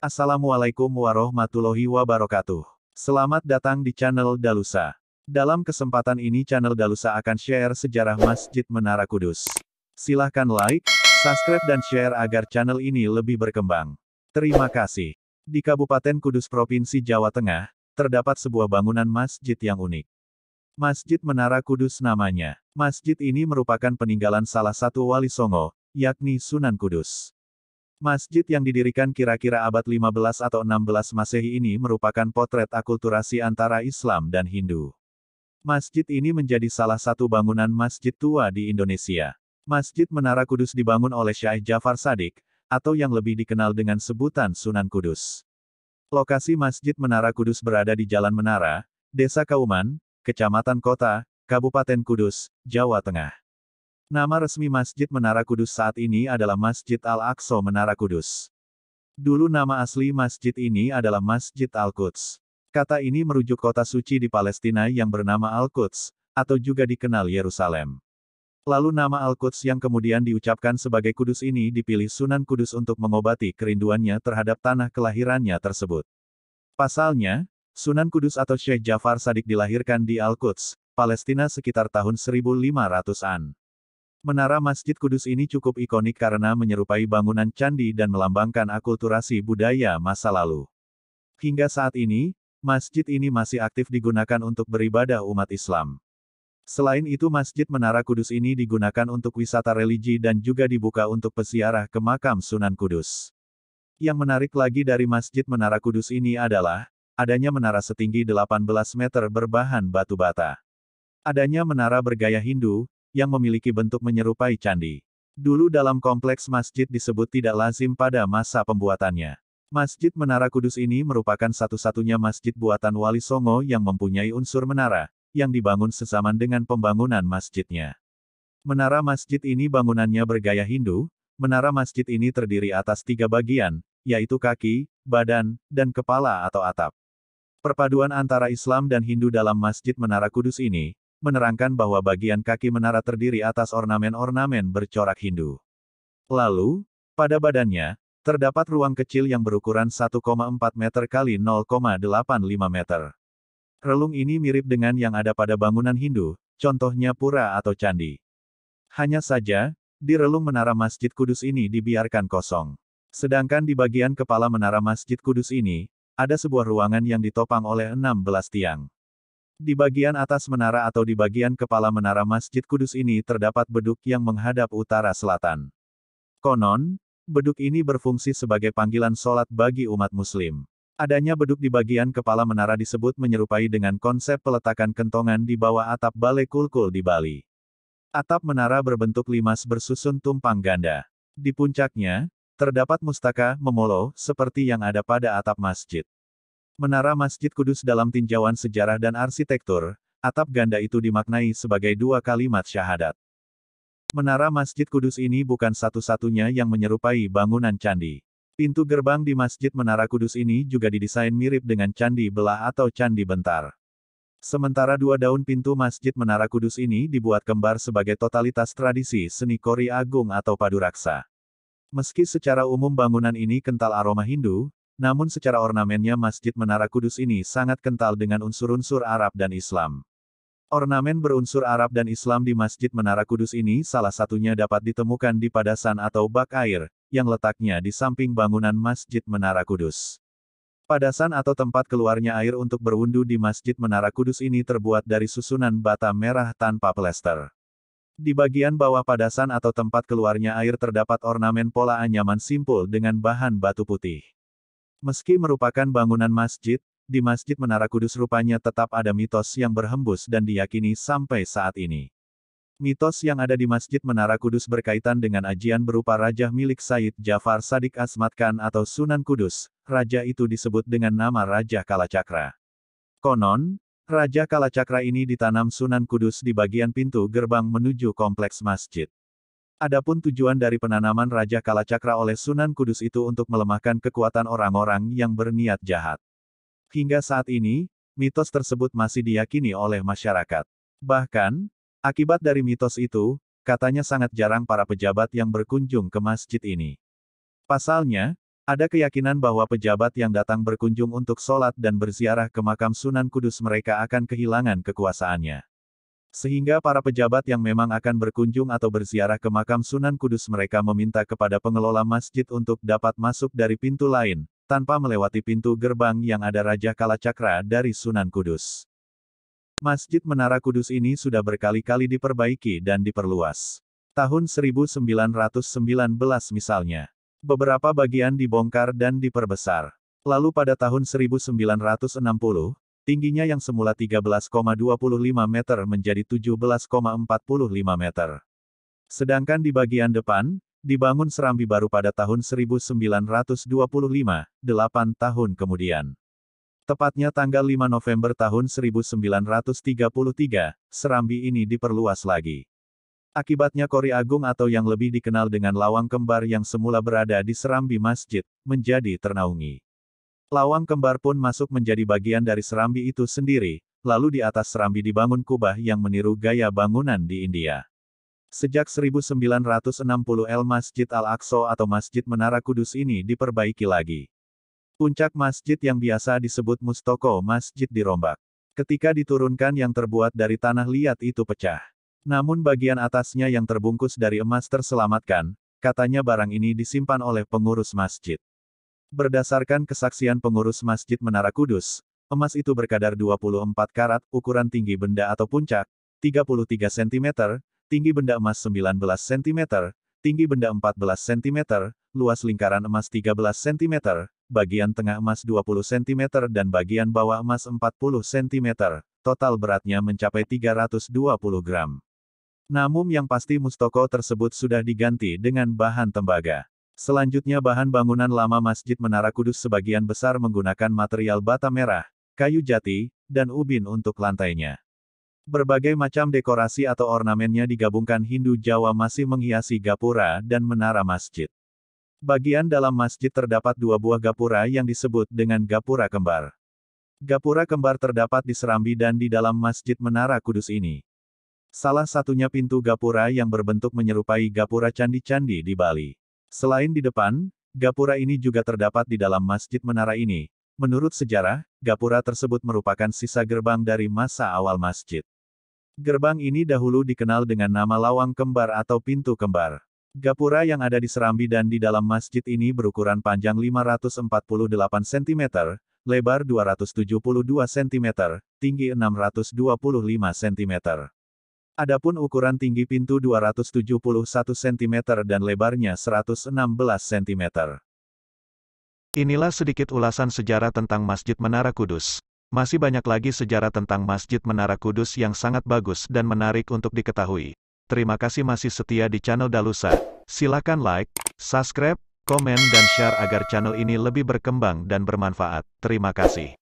Assalamualaikum warahmatullahi wabarakatuh. Selamat datang di channel Dalusa. Dalam kesempatan ini channel Dalusa akan share sejarah Masjid Menara Kudus. Silahkan like, subscribe dan share agar channel ini lebih berkembang. Terima kasih. Di Kabupaten Kudus Provinsi Jawa Tengah, terdapat sebuah bangunan masjid yang unik. Masjid Menara Kudus namanya. Masjid ini merupakan peninggalan salah satu wali Songo, yakni Sunan Kudus. Masjid yang didirikan kira-kira abad 15 atau 16 Masehi ini merupakan potret akulturasi antara Islam dan Hindu. Masjid ini menjadi salah satu bangunan masjid tua di Indonesia. Masjid Menara Kudus dibangun oleh Syekh Jafar Shadiq, atau yang lebih dikenal dengan sebutan Sunan Kudus. Lokasi Masjid Menara Kudus berada di Jalan Menara, Desa Kauman, Kecamatan Kota, Kabupaten Kudus, Jawa Tengah. Nama resmi Masjid Menara Kudus saat ini adalah Masjid Al-Aqsa Menara Kudus. Dulu nama asli masjid ini adalah Masjid Al-Quds. Kata ini merujuk kota suci di Palestina yang bernama Al-Quds, atau juga dikenal Yerusalem. Lalu nama Al-Quds yang kemudian diucapkan sebagai Kudus ini dipilih Sunan Kudus untuk mengobati kerinduannya terhadap tanah kelahirannya tersebut. Pasalnya, Sunan Kudus atau Syekh Jafar Shadiq dilahirkan di Al-Quds, Palestina sekitar tahun 1500-an. Menara Masjid Kudus ini cukup ikonik karena menyerupai bangunan candi dan melambangkan akulturasi budaya masa lalu. Hingga saat ini, masjid ini masih aktif digunakan untuk beribadah umat Islam. Selain itu Masjid Menara Kudus ini digunakan untuk wisata religi dan juga dibuka untuk peziarah ke makam Sunan Kudus. Yang menarik lagi dari Masjid Menara Kudus ini adalah, adanya menara setinggi 18 meter berbahan batu bata. Adanya menara bergaya Hindu, yang memiliki bentuk menyerupai candi. Dulu dalam kompleks masjid disebut tidak lazim pada masa pembuatannya. Masjid Menara Kudus ini merupakan satu-satunya masjid buatan Wali Songo yang mempunyai unsur menara, yang dibangun sezaman dengan pembangunan masjidnya. Menara masjid ini bangunannya bergaya Hindu. Menara masjid ini terdiri atas 3 bagian, yaitu kaki, badan, dan kepala atau atap. Perpaduan antara Islam dan Hindu dalam Masjid Menara Kudus ini, menerangkan bahwa bagian kaki menara terdiri atas ornamen-ornamen bercorak Hindu. Lalu, pada badannya, terdapat ruang kecil yang berukuran 1,4 meter x 0,85 meter. Relung ini mirip dengan yang ada pada bangunan Hindu, contohnya pura atau candi. Hanya saja, di relung menara Masjid Kudus ini dibiarkan kosong. Sedangkan di bagian kepala menara Masjid Kudus ini, ada sebuah ruangan yang ditopang oleh 16 tiang. Di bagian atas menara atau di bagian kepala menara Masjid Kudus ini terdapat beduk yang menghadap utara-selatan. Konon, beduk ini berfungsi sebagai panggilan sholat bagi umat Muslim. Adanya beduk di bagian kepala menara disebut menyerupai dengan konsep peletakan kentongan di bawah atap Balai Kulkul di Bali. Atap menara berbentuk limas bersusun tumpang ganda. Di puncaknya, terdapat mustaka, memolo, seperti yang ada pada atap masjid. Menara Masjid Kudus dalam tinjauan sejarah dan arsitektur, atap ganda itu dimaknai sebagai 2 kalimat syahadat. Menara Masjid Kudus ini bukan satu-satunya yang menyerupai bangunan candi. Pintu gerbang di Masjid Menara Kudus ini juga didesain mirip dengan Candi Belah atau Candi Bentar. Sementara 2 daun pintu Masjid Menara Kudus ini dibuat kembar sebagai totalitas tradisi seni Kori Agung atau Paduraksa. Meski secara umum bangunan ini kental aroma Hindu, namun secara ornamennya Masjid Menara Kudus ini sangat kental dengan unsur-unsur Arab dan Islam. Ornamen berunsur Arab dan Islam di Masjid Menara Kudus ini salah satunya dapat ditemukan di padasan atau bak air, yang letaknya di samping bangunan Masjid Menara Kudus. Padasan atau tempat keluarnya air untuk berwudu di Masjid Menara Kudus ini terbuat dari susunan bata merah tanpa plester. Di bagian bawah padasan atau tempat keluarnya air terdapat ornamen pola anyaman simpul dengan bahan batu putih. Meski merupakan bangunan masjid, di Masjid Menara Kudus rupanya tetap ada mitos yang berhembus dan diyakini sampai saat ini. Mitos yang ada di Masjid Menara Kudus berkaitan dengan ajian berupa raja milik Syekh Jafar Shadiq Asmat Khan atau Sunan Kudus. Raja itu disebut dengan nama Raja Kalacakra. Konon, Raja Kalacakra ini ditanam Sunan Kudus di bagian pintu gerbang menuju kompleks masjid. Adapun tujuan dari penanaman Raja Kalacakra oleh Sunan Kudus itu untuk melemahkan kekuatan orang-orang yang berniat jahat. Hingga saat ini, mitos tersebut masih diyakini oleh masyarakat. Bahkan, akibat dari mitos itu, katanya sangat jarang para pejabat yang berkunjung ke masjid ini. Pasalnya, Ada keyakinan bahwa pejabat yang datang berkunjung untuk sholat dan berziarah ke makam Sunan Kudus mereka akan kehilangan kekuasaannya. Sehingga para pejabat yang memang akan berkunjung atau berziarah ke makam Sunan Kudus mereka meminta kepada pengelola masjid untuk dapat masuk dari pintu lain, tanpa melewati pintu gerbang yang ada Raja Kalacakra dari Sunan Kudus. Masjid Menara Kudus ini sudah berkali-kali diperbaiki dan diperluas. Tahun 1919 misalnya. Beberapa bagian dibongkar dan diperbesar. Lalu pada tahun 1960, tingginya yang semula 13,25 meter menjadi 17,45 meter. Sedangkan di bagian depan, dibangun serambi baru pada tahun 1925, 8 tahun kemudian. Tepatnya tanggal 5 November tahun 1933, serambi ini diperluas lagi. Akibatnya Kori Agung atau yang lebih dikenal dengan lawang kembar yang semula berada di serambi masjid, menjadi ternaungi. Lawang kembar pun masuk menjadi bagian dari serambi itu sendiri, lalu di atas serambi dibangun kubah yang meniru gaya bangunan di India. Sejak 1960 Masjid Al-Aqsa atau Masjid Menara Kudus ini diperbaiki lagi. Puncak masjid yang biasa disebut mustoko masjid dirombak. Ketika diturunkan yang terbuat dari tanah liat itu pecah. Namun bagian atasnya yang terbungkus dari emas terselamatkan, katanya barang ini disimpan oleh pengurus masjid. Berdasarkan kesaksian pengurus Masjid Menara Kudus, emas itu berkadar 24 karat, ukuran tinggi benda atau puncak, 33 cm, tinggi benda emas 19 cm, tinggi benda 14 cm, luas lingkaran emas 13 cm, bagian tengah emas 20 cm dan bagian bawah emas 40 cm, total beratnya mencapai 320 gram. Namun yang pasti mustoko tersebut sudah diganti dengan bahan tembaga. Selanjutnya bahan bangunan lama Masjid Menara Kudus sebagian besar menggunakan material bata merah, kayu jati, dan ubin untuk lantainya. Berbagai macam dekorasi atau ornamennya digabungkan Hindu Jawa masih menghiasi gapura dan menara masjid. Bagian dalam masjid terdapat dua buah gapura yang disebut dengan gapura kembar. Gapura kembar terdapat di serambi dan di dalam Masjid Menara Kudus ini. Salah satunya pintu gapura yang berbentuk menyerupai gapura candi-candi di Bali. Selain di depan, gapura ini juga terdapat di dalam Masjid Menara ini. Menurut sejarah, gapura tersebut merupakan sisa gerbang dari masa awal masjid. Gerbang ini dahulu dikenal dengan nama lawang kembar atau pintu kembar. Gapura yang ada di serambi dan di dalam masjid ini berukuran panjang 548 cm, lebar 272 cm, tinggi 625 cm. Adapun ukuran tinggi pintu 271 cm dan lebarnya 116 cm. Inilah sedikit ulasan sejarah tentang Masjid Menara Kudus. Masih banyak lagi sejarah tentang Masjid Menara Kudus yang sangat bagus dan menarik untuk diketahui. Terima kasih masih setia di channel Dalusa. Silakan like, subscribe, komen dan share agar channel ini lebih berkembang dan bermanfaat. Terima kasih.